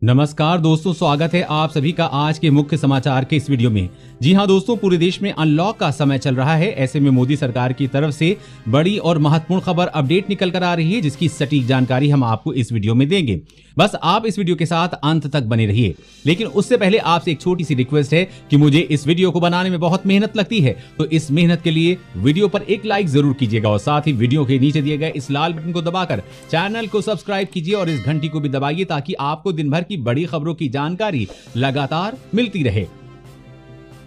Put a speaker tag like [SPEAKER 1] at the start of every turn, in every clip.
[SPEAKER 1] नमस्कार दोस्तों, स्वागत है आप सभी का आज के मुख्य समाचार के इस वीडियो में। जी हां दोस्तों, पूरे देश में अनलॉक का समय चल रहा है। ऐसे में मोदी सरकार की तरफ से बड़ी और महत्वपूर्ण खबर अपडेट निकल कर आ रही है, जिसकी सटीक जानकारी हम आपको इस वीडियो में देंगे। बस आप इस वीडियो के साथ अंत तक बने रहिए। लेकिन उससे पहले आपसे एक छोटी सी रिक्वेस्ट है कि मुझे इस वीडियो को बनाने में बहुत मेहनत लगती है, तो इस मेहनत के लिए वीडियो पर एक लाइक जरूर कीजिएगा और साथ ही वीडियो के नीचे दिए गए इस लाल बटन को दबाकर चैनल को सब्सक्राइब कीजिए और इस घंटी को भी दबाइए ताकि आपको दिन भर की बड़ी खबरों की जानकारी लगातार मिलती रहे।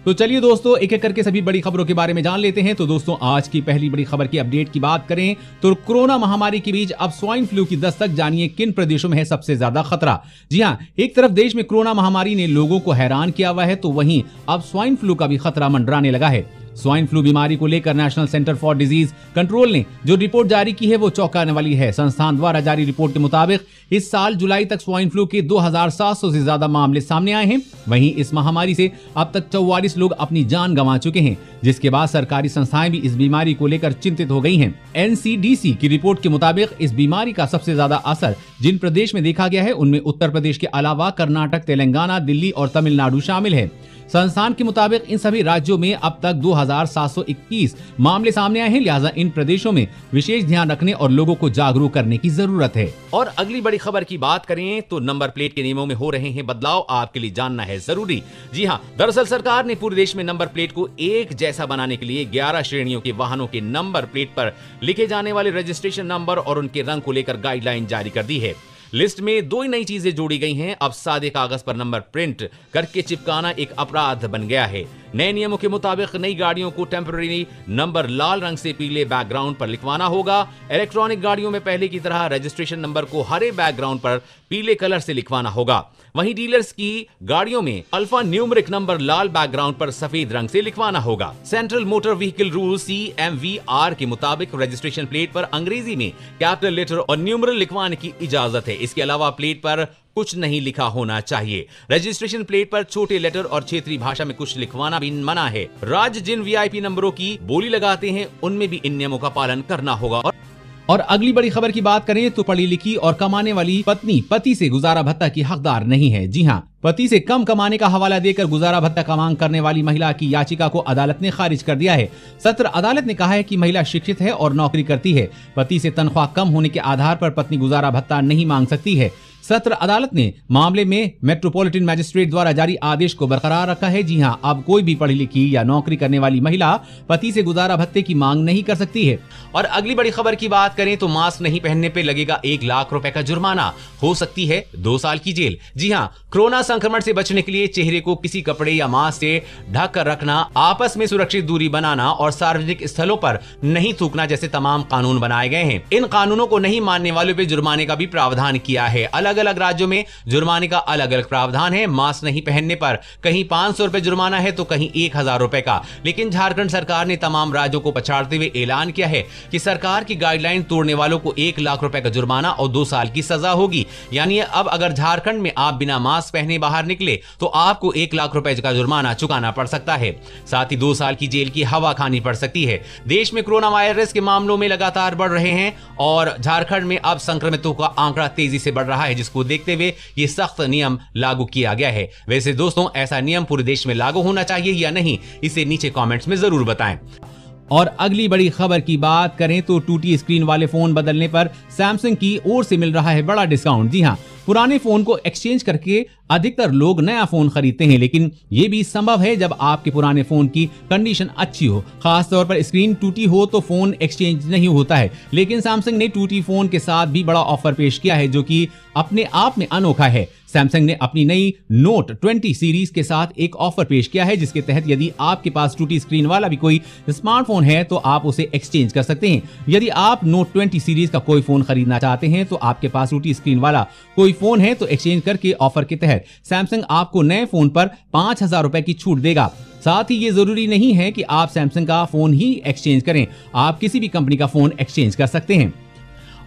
[SPEAKER 1] तो चलिए दोस्तों, एक एक करके सभी बड़ी खबरों के बारे में जान लेते हैं। तो दोस्तों, आज की पहली बड़ी खबर की अपडेट की बात करें तो कोरोना महामारी के बीच अब स्वाइन फ्लू की दस्तक, जानिए किन प्रदेशों में है सबसे ज्यादा खतरा। जी हां, एक तरफ देश में कोरोना महामारी ने लोगों को हैरान किया हुआ है, तो वहीं अब स्वाइन फ्लू का भी खतरा मंडराने लगा है। स्वाइन फ्लू बीमारी को लेकर national centre for disease control ने जो रिपोर्ट जारी की है वो चौंकाने वाली है। संस्थान द्वारा जारी रिपोर्ट के मुताबिक इस साल जुलाई तक स्वाइन फ्लू के 2700 से ज्यादा मामले सामने आए हैं। वहीं इस महामारी से अब तक 44 लोग अपनी जान गंवा चुके हैं, जिसके बाद सरकारी संस्थाएं भी इस बीमारी को लेकर चिंतित हो गई हैं। एनसीडीसी की रिपोर्ट के मुताबिक इस बीमारी का सबसे ज्यादा असर जिन प्रदेश में देखा गया है उनमें उत्तर प्रदेश के अलावा कर्नाटक, तेलंगाना, दिल्ली और तमिलनाडु शामिल है। संस्थान के मुताबिक इन सभी राज्यों में अब तक 2721 मामले सामने आए हैं, लिहाजा इन प्रदेशों में विशेष ध्यान रखने और लोगों को जागरूक करने की जरूरत है। और अगली बड़ी खबर की बात करें तो नंबर प्लेट के नियमों में हो रहे हैं बदलाव, आपके लिए जानना है जरूरी। जी हां, दरअसल सरकार ने पूरे देश में नंबर प्लेट को एक जैसा बनाने के लिए 11 श्रेणियों के वाहनों के नंबर प्लेट पर लिखे जाने वाले रजिस्ट्रेशन नंबर और उनके रंग को लेकर गाइडलाइन जारी कर दी है। लिस्ट में 2 नई चीजें जोड़ी गई हैं। अब सादे कागज पर नंबर प्रिंट करके चिपकाना एक अपराध बन गया है। नए नियमों के मुताबिक नई गाड़ियों को टेम्पररी नंबर लाल रंग से पीले बैकग्राउंड पर लिखवाना होगा। इलेक्ट्रॉनिक गाड़ियों में पहले की तरह रजिस्ट्रेशन नंबर को हरे बैकग्राउंड पर पीले कलर से लिखवाना होगा। वहीं डीलर्स की गाड़ियों में अल्फा न्यूमेरिक नंबर लाल बैकग्राउंड पर सफेद रंग से लिखवाना होगा। Central motor vehicle rule CMVR के मुताबिक रजिस्ट्रेशन प्लेट पर अंग्रेजी में कैपिटल लेटर और न्यूमेरल लिखवाने की इजाजत है। इसके अलावा प्लेट पर कुछ नहीं लिखा होना चाहिए। रजिस्ट्रेशन प्लेट पर छोटे लेटर और क्षेत्रीय भाषा में कुछ लिखवाना भी मना है। राज्य जिन VIP नंबरों की बोली लगाते हैं उनमें भी इन नियमों का पालन करना होगा। और अगली बड़ी खबर की बात करें तो पढ़ी लिखी और कमाने वाली पत्नी पति से गुजारा भत्ता की हकदार नहीं है। जी हां, पति से कम कमाने का हवाला देकर गुजारा भत्ता का मांग करने वाली महिला की याचिका को अदालत ने खारिज कर दिया है। सत्र अदालत ने कहा है कि महिला शिक्षित है और नौकरी करती है। पति से तनख्वाह कम होने के आधार पर पत्नी गुजारा भत्ता नहीं मांग सकती है। सत्र अदालत ने मामले में मेट्रोपॉलिटन मैजिस्ट्रेट द्वारा जारी आदेश को बरकरार रखा है। जी हां, अब कोई भी पढ़ी लिखी या नौकरी करने वाली महिला पति से गुजारा भत्ते की मांग नहीं कर सकती है। और अगली बड़ी खबर की बात करें तो मास्क नहीं पहनने पे लगेगा 1 लाख रुपए का जुर्माना, हो सकती है 2 साल की जेल। जी हां, कोरोना संक्रमण से बचने के लिए चेहरे को किसी कपड़े या मास्क से ढक कर रखना, आपस में सुरक्षित दूरी बनाना और सार्वजनिक स्थलों पर नहीं थूकना जैसे तमाम कानून बनाए गए हैं। इन कानूनों को नहीं मानने वालों पे जुर्माने का भी प्रावधान किया है। अलग अलग राज्यों में जुर्माने का अलग अलग प्रावधान है। मास्क नहीं पहनने पर कहीं 500 रुपए जुर्माना है तो कहीं 1000 रुपए का। लेकिन झारखंड सरकार ने तमाम राज्यों को पछाड़ते हुए ऐलान किया है कि सरकार की गाइडलाइन तोड़ने वालों को 1 लाख रुपए का जुर्माना और 2 साल की सजा होगी। यानी अब अगर झारखंड में आप बिना मास्क पहने बाहर निकले तो आपको 1 लाख रुपए का जुर्माना चुकाना पड़ सकता है। साथ ही 2 साल की जेल की हवा खानी पड़ सकती है। देश में कोरोना वायरस के मामलों में लगातार बढ़ रहे हैं और झारखंड में अब संक्रमितों का आंकड़ा तेजी से बढ़ रहा है, जिसको देखते हुए ये सख्त नियम लागू किया गया है। वैसे दोस्तों, ऐसा नियम पूरे देश में लागू होना चाहिए या नहीं, इसे नीचे कमेंट्स में जरूर बताएं। और अगली बड़ी खबर की बात करें तो टूटी स्क्रीन वाले फोन बदलने पर सैमसंग की ओर से मिल रहा है बड़ा डिस्काउंट। जी हां, पुराने फोन को एक्सचेंज करके अधिकतर लोग नया फोन खरीदते हैं, लेकिन यह भी संभव है जब आपके पुराने फोन की कंडीशन अच्छी हो। खासतौर पर स्क्रीन टूटी हो तो फोन एक्सचेंज नहीं होता है। लेकिन सैमसंग ने टूटी फोन के साथ भी बड़ा ऑफर पेश किया है, जो कि अपने आप में अनोखा है। सैमसंग ने अपनी नई नोट 20 सीरीज के साथ एक ऑफर पेश किया है, जिसके तहत यदि आपके पास टूटी स्क्रीन वाला भी कोई स्मार्टफोन है तो आप उसे एक्सचेंज कर सकते हैं। यदि आप नोट 20 सीरीज का कोई फोन खरीदना चाहते हैं तो आपके पास टूटी स्क्रीन वाला कोई फोन है तो एक्सचेंज करके ऑफर के तहत सैमसंग आपको नए फोन पर 5000 रुपए की छूट देगा। साथ ही ये जरूरी नहीं है कि आप सैमसंग का फोन ही एक्सचेंज करें, आप किसी भी कंपनी का फोन एक्सचेंज कर सकते हैं।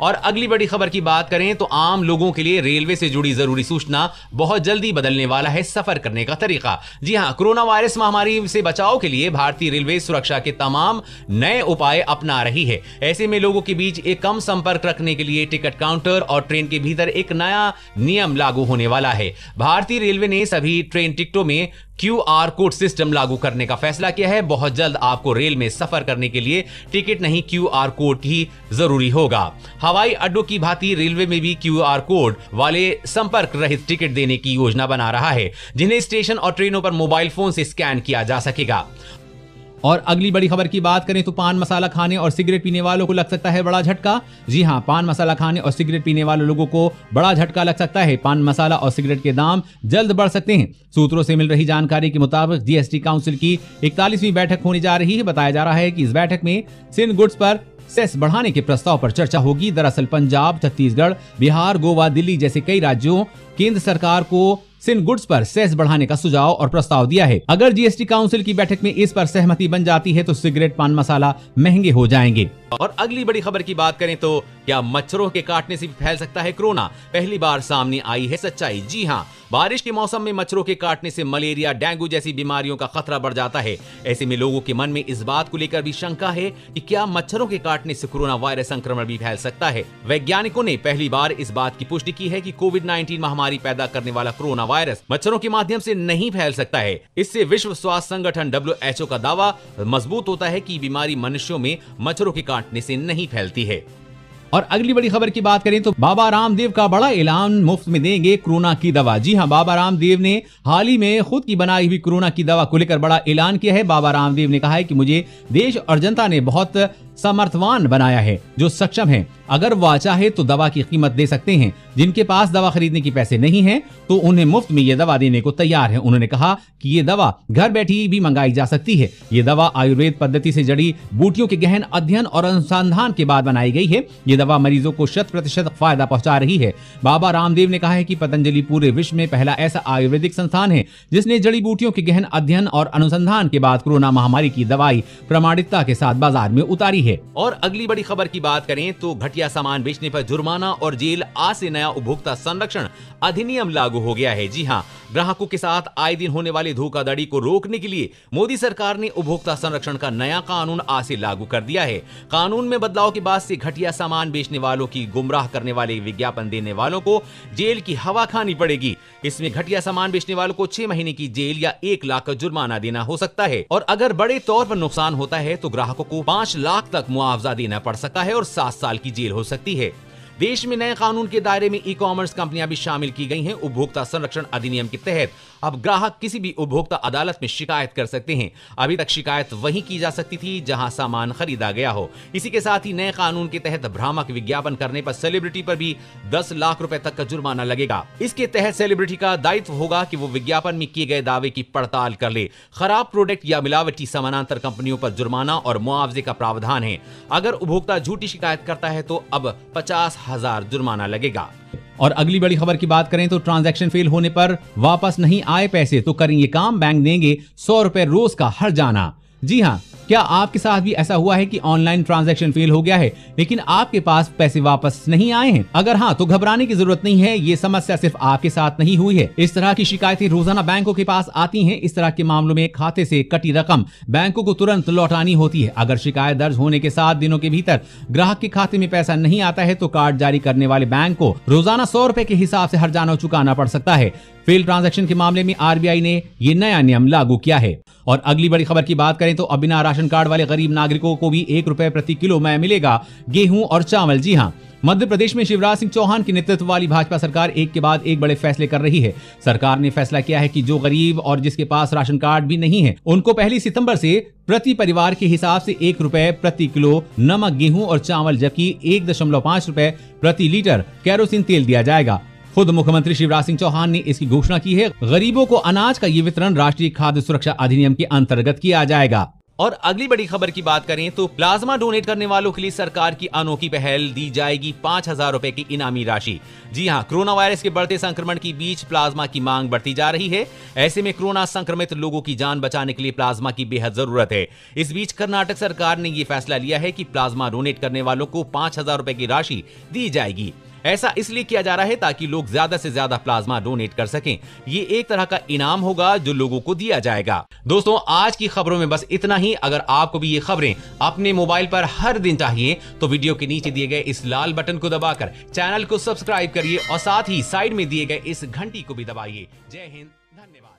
[SPEAKER 1] और अगली बड़ी खबर की बात करें तो आम लोगों के लिए रेलवे से जुड़ी जरूरी सूचना, बहुत जल्दी बदलने वाला है सफर करने का तरीका। जी हां, कोरोना वायरस महामारी से बचाव के लिए भारतीय रेलवे सुरक्षा के तमाम नए उपाय अपना रही है। ऐसे में लोगों के बीच एक कम संपर्क रखने के लिए टिकट काउंटर और ट्रेन के भीतर एक नया नियम लागू होने वाला है। भारतीय रेलवे ने सभी ट्रेन टिकटों में QR कोड सिस्टम लागू करने का फैसला किया है। बहुत जल्द आपको रेल में सफर करने के लिए टिकट नहीं, QR कोड ही जरूरी होगा। हवाई अड्डों की भांति रेलवे में भी QR कोड वाले संपर्क रहित टिकट देने की योजना बना रहा है, जिन्हें स्टेशन और ट्रेनों पर मोबाइल फोन से स्कैन किया जा सकेगा। और अगली बड़ी खबर की बात करें तो पान मसाला खाने और सिगरेट पीने वालों को लग सकता है बड़ा झटका। जी हां, पान मसाला खाने और सिगरेट पीने वाले लोगों को बड़ा झटका लग सकता है। पान मसाला और सिगरेट के दाम जल्द बढ़ सकते हैं। सूत्रों से मिल रही जानकारी के मुताबिक GST काउंसिल की 41वीं बैठक होने जा रही है। बताया जा रहा है कि इस बैठक में सिन गुड्स पर सेस बढ़ाने के प्रस्ताव पर चर्चा होगी। दरअसल पंजाब, छत्तीसगढ़, बिहार, गोवा, दिल्ली जैसे कई राज्यों केंद्र सरकार को सिन गुड्स पर सेस बढ़ाने का सुझाव और प्रस्ताव दिया है। अगर GST काउंसिल की बैठक में इस पर सहमति बन जाती है तो सिगरेट, पान मसाला महंगे हो जाएंगे। और अगली बड़ी खबर की बात करें तो क्या मच्छरों के काटने से भी फैल सकता है कोरोना? पहली बार सामने आई है सच्चाई। जी हां, बारिश के मौसम में मच्छरों के काटने से मलेरिया, डेंगू जैसी बीमारियों का खतरा बढ़ जाता है। ऐसे में लोगों के मन में इस बात को लेकर भी शंका है कि क्या मच्छरों के काटने से कोरोना वायरस संक्रमण भी फैल सकता है। वैज्ञानिकों ने पहली बार इस बात की पुष्टि की है कि कोविड-19 महामारी पैदा करने वाला कोरोना वायरस मच्छरों के माध्यम से नहीं फैल सकता है। इससे विश्व स्वास्थ्य संगठन WHO का दावा मजबूत होता है कि बीमारी मनुष्यों में मच्छरों के काटने से नहीं फैलती है। और अगली बड़ी खबर की बात करें तो बाबा रामदेव का बड़ा ऐलान, मुफ्त में देंगे कोरोना की दवा। जी हां, बाबा रामदेव ने हाल ही में खुद की बनाई हुई कोरोना की दवा को लेकर बड़ा ऐलान किया है। बाबा रामदेव ने कहा है कि मुझे देश और जनता ने बहुत समर्थवान बनाया है, जो सक्षम है। अगर वह चाहे तो दवा की कीमत दे सकते हैं। जिनके पास दवा खरीदने की पैसे नहीं हैं तो उन्हें मुफ्त में ये दवा देने को तैयार है। उन्होंने कहा कि ये दवा घर बैठी भी मंगाई जा सकती है। ये दवा आयुर्वेद पद्धति से जड़ी बूटियों के गहन अध्ययन और अनुसंधान के बाद बनाई गई है। ये दवा मरीजों को 100% फायदा पहुंचा रही है। बाबा रामदेव ने कहा है कि पतंजलि पूरे विश्व में पहला ऐसा आयुर्वेदिक संस्थान है जिसने जड़ी बूटियों के गहन अध्ययन और अनुसंधान के बाद कोरोना महामारी की दवाई प्रमाणिकता के साथ बाजार में उतारी है। और अगली बड़ी खबर की बात करें तो घटिया सामान बेचने पर जुर्माना और जेल। आज से नया उपभोक्ता संरक्षण अधिनियम लागू हो गया है। जी हां, ग्राहकों के साथ आए दिन होने वाली धोखाधड़ी को रोकने के लिए मोदी सरकार ने उपभोक्ता संरक्षण का नया कानून आज से लागू कर दिया है। कानून में बदलाव के बाद से घटिया सामान बेचने वालों की, गुमराह करने वाले विज्ञापन देने वालों को जेल की हवा खानी पड़ेगी। इसमें घटिया सामान बेचने वालों को 6 महीने की जेल या 1 लाख का जुर्माना देना हो सकता है। और अगर बड़े तौर पर नुकसान होता है तो ग्राहकों को 5 लाख तक मुआवजा देना पड़ सकता है और 7 साल की जेल हो सकती है। देश में नए कानून के दायरे में ई-कॉमर्स कंपनियां भी शामिल की गई हैं। उपभोक्ता संरक्षण अधिनियम के तहत अब ग्राहक किसी भी उपभोक्ता अदालत में शिकायत कर सकते हैं। अभी तक शिकायत वहीं की जा सकती थी जहां सामान खरीदा गया हो। इसी के साथ ही नए कानून के तहत भ्रामक विज्ञापन करने पर सेलिब्रिटी पर भी 10 लाख रुपए तक का जुर्माना लगेगा। इसके तहत सेलिब्रिटी का दायित्व होगा कि वो विज्ञापन में किए गए दावे की पड़ताल कर ले। खराब प्रोडक्ट या मिलावटी समानांतर कंपनियों पर जुर्माना और मुआवजे का प्रावधान है। अगर उपभोक्ता झूठी शिकायत करता है तो अब 50,000 जुर्माना लगेगा। और अगली बड़ी खबर की बात करें तो ट्रांजैक्शन फेल होने पर वापस नहीं आए पैसे तो करेंगे काम, बैंक देंगे 100 रुपए रोज का हर जाना। जी हां, क्या आपके साथ भी ऐसा हुआ है कि ऑनलाइन ट्रांजैक्शन फेल हो गया है लेकिन आपके पास पैसे वापस नहीं आए हैं? अगर हाँ तो घबराने की जरूरत नहीं है। ये समस्या सिर्फ आपके साथ नहीं हुई है। इस तरह की शिकायतें रोजाना बैंकों के पास आती हैं। इस तरह के मामलों में खाते से कटी रकम बैंकों को तुरंत लौटानी होती है। अगर शिकायत दर्ज होने के 7 दिनों के भीतर ग्राहक के खाते में पैसा नहीं आता है तो कार्ड जारी करने वाले बैंक को रोजाना 100 रुपए के हिसाब से हर जाना चुकाना पड़ सकता है। फेल ट्रांजैक्शन के मामले में RBI ने ये नया नियम लागू किया है। और अगली बड़ी खबर की बात करें तो अब बिना राशन कार्ड वाले गरीब नागरिकों को भी 1 रुपए प्रति किलो में मिलेगा गेहूं और चावल। जी हां, मध्य प्रदेश में शिवराज सिंह चौहान के नेतृत्व वाली भाजपा सरकार एक के बाद एक बड़े फैसले कर रही है। सरकार ने फैसला किया है कि जो गरीब और जिसके पास राशन कार्ड भी नहीं है उनको 1 सितंबर से प्रति परिवार के हिसाब से 1 रुपए प्रति किलो नमक, गेहूं और चावल जबकि 1.5 रुपए प्रति लीटर केरोसिन तेल दिया जाएगा। खुद मुख्यमंत्री शिवराज सिंह चौहान ने इसकी घोषणा की है। गरीबों को अनाज का ये वितरण राष्ट्रीय खाद्य सुरक्षा अधिनियम के अंतर्गत किया जाएगा। और अगली बड़ी खबर की बात करें तो प्लाज्मा डोनेट करने वालों के लिए सरकार की अनोखी पहल, दी जाएगी 5,000 रुपए की इनामी राशि। जी हां, कोरोना वायरस के बढ़ते संक्रमण के बीच प्लाज्मा की मांग बढ़ती जा रही है। ऐसे में कोरोना संक्रमित लोगों की जान बचाने के लिए प्लाज्मा की बेहद जरूरत है। इस बीच कर्नाटक सरकार ने यह फैसला लिया है कि प्लाज्मा डोनेट करने वालों को 5,000 रुपए की राशि दी जाएगी। ऐसा इसलिए किया जा रहा है ताकि लोग ज्यादा से ज्यादा प्लाज्मा डोनेट कर सकें। ये एक तरह का इनाम होगा जो लोगों को दिया जाएगा। दोस्तों, आज की खबरों में बस इतना ही। अगर आपको भी ये खबरें अपने मोबाइल पर हर दिन चाहिए तो वीडियो के नीचे दिए गए इस लाल बटन को दबाकर चैनल को सब्सक्राइब करिए और साथ ही साइड में दिए गए इस घंटी को भी दबाइए। जय हिंद, धन्यवाद।